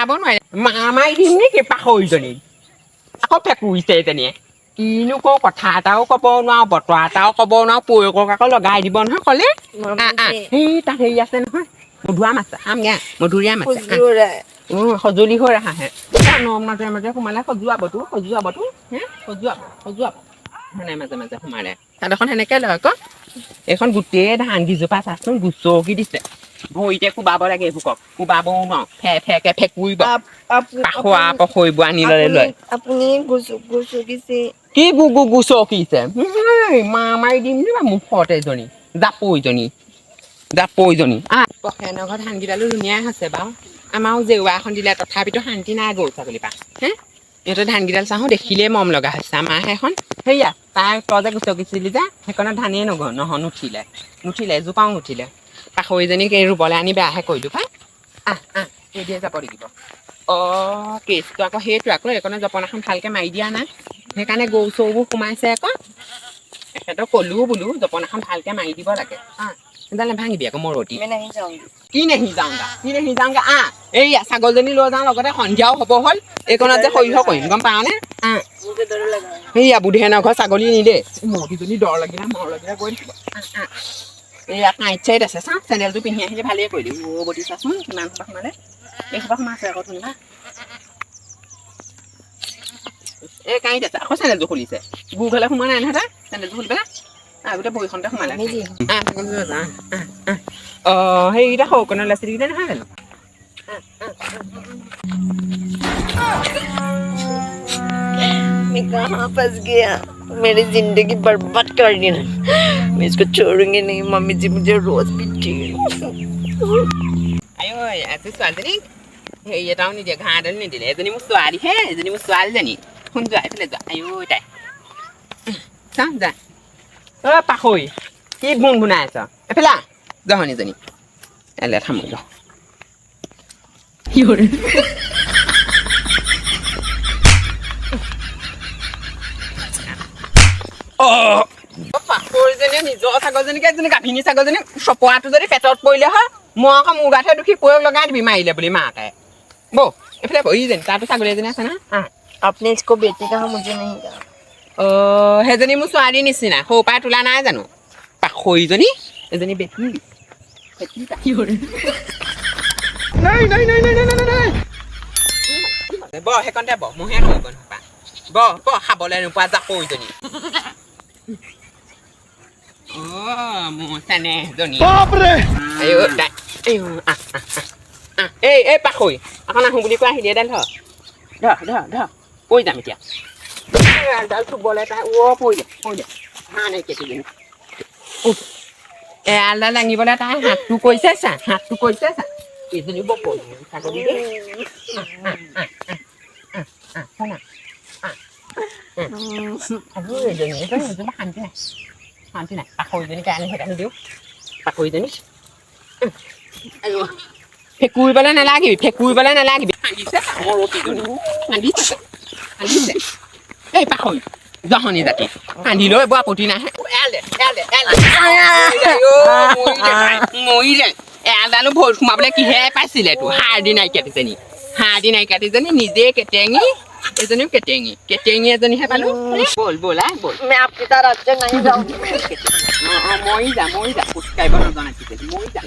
যাব নোৱাৰে মামাই দিম নেকি পাখৰিজনী আকৌ ফেকুৰিছে এজনীয়ে কিনো কওঁ কথা এটাও ক'ব নোৱাৰো বতৰা এটাও ক'ব নোৱাৰো পৈয়েকক আকৌ লগাই দিব নহয় ক'লে সেই তাত হেৰি আছে নহয় মধুআম আছে আমগে মধুৰিআম আছে সজুলি হৈ আহাহে মাজে মাজে সোমালে সজুৱাবতো হে সজুৱাব মানে মাজে মাজে সোমালে তাত এখন সেনেকে লয় আকৌ এইখন গোটেই ধান গিজোপা চাচোন গুচকি দিছে ভৰিতে কোবাব লাগে এইবোৰক কোবাবও নোৱাৰো ফেকে ফেকুৰিব পাখোৱা পখৰিব আনি ললে লয় আপুনি গুচকিছে কি গুচকিছে মাৰি দিম দিবা মুখত এজনী জাপৈজনী পখেনৰ ঘৰত ধানকেইডালো ধুনীয়াই হৈছে বাৰু আমাৰো জেওৰা এখন দিলে তথাপিতো শান্তি নাই গৰু ছাগলী পৰা হে ইহঁতৰ ধানকেইডাল চাওঁ দেখিলেই মৰম লগা হৈছে আমাৰ সেইখন সেয়া তাই তই যে গুচকিছিলি যে সেইখনত ধানেই নুঠিলে এজোপাও নুঠিলে পাখৰিজনীক এই ৰুবলৈ আনি বেয়াহে কৰিলো পাই সেইদিয়ে যাব লাগিব কেচটো আকৌ সেইটো আকৌ এইকণে জপনাখন ভালকে মাৰি দিয়া নাই সেইকাৰণে গৰু চৰুবোৰ সোমাইছে আকৌ এখেতক ক'লো বোলো জপনাখন ভালকে মাৰি দিব লাগে সেইডাল নেভাঙিবি আকৌ মৰতি কি নেহি যাওঁগা এইয়া ছাগলজনী লৈ যাওঁ লগতে সন্ধিয়াও হ'ব হ'ল এইকণত যে সৰিয়হ কৰিম গম পাৱনে সেইয়া বুধেনৰ ঘৰ ছাগলী নিদে মৰতিজনী দৰ লাগিলে গৈ থাকিব এইয়া কাঁইট চাইত আছে চা চেণ্ডেলটো পিন্ধি আহিলে ভালেই কৰিলি বটি চাচোন কিমান সোপা সোমালে এইসোপা সোমাইছে আকৌ ধুনীয়া এই কাঁইট আছে আকৌ চেণ্ডেলটো খুলিছে গু ঘৰলে সোমোৱা নাই নহয় চেণ্ডেলটো খুলি পেলাই গোটেই ভৰিখনতে সোমালে সেইকেইটা সৰুকণৰ ল'ৰা ছোৱালীকেইটা নহয় জানো मैं कहाँ फंस गया मेरी जिंदगी बर्बाद कर दी ना मैं इसको छोड़ूंगी नहीं मम्मी जी मुझे रोज पीटती আই ঐ আজি ছোৱালীজনী হেৰি এটাও নিদিয়ে ঘাঁহ এডাল নিদিলে এজনী মোৰ ছোৱালীহে এজনী মোৰ ছোৱালীজনী শুন যোৱা এইফালে যোৱা আই ঐ তাই চা যা পাখৰি কি গুণগুণাই আছ এইফালে জহনীজনী এলে থামো য পাখৰিজনীয়ে নিজৰ ছাগলজনীকে এজনী গাভিনী ছাগলজনী চপৰাটো যদি পেটত পৰিলে হয় মই আকৌ মোৰ গাতহে দুখী পয়ক লগাই দিবি মাৰিলে বুলি মাকে বৌ এইফালে ইজনী তাতো ছাগলী এজনী আছে না आपने इसको बेटी कहा मुझे नहीं कहा সেইজনী মোৰ ছোৱালীৰ নিচিনা সৰু পৰাই তোলা নাই জানো পাখৰিজনী এজনী বেটি ব সেইকণতে ব মহে কৰিব নোপা ব খাবলৈ নোপোৱা জাপৈজনী মোৰ চেনেহজনী এই পাখৰি আকৌ নাহো বুলি কৈ আহিলি এডাল ধৰ পৰি যাম এতিয়া এডাল চুবলৈ তাই পৰি দে হাঁহ নাই কেইজনী এডাল দাঙিবলৈ তাই হাতটো কৰিছে চা এইজনী বৰ ছাগলী দেই শান্তি নাই পাখৰিজনী কাইলৈ সেইকাৰণে দিওঁ পাখৰিজনী ফেকুৰিবলৈ নালাগিবি কান্দিছে এই পাখৰি জহনী জাতি কান্দি লৈ বৰ আপত্তি নাহে মৰিলে এডালো ভৰি সোমাবলৈ কিহে পাইছিলে তো হাড়দি নাইকিয়াজনী নিজে কেটেঙি এজনীও কেটেঙি এজনীহে পালো বল मैं आपकी तरह अच्छे नहीं जाऊंगी মৰি যা খোজ কাঢ়িব নাজানে মৰি যা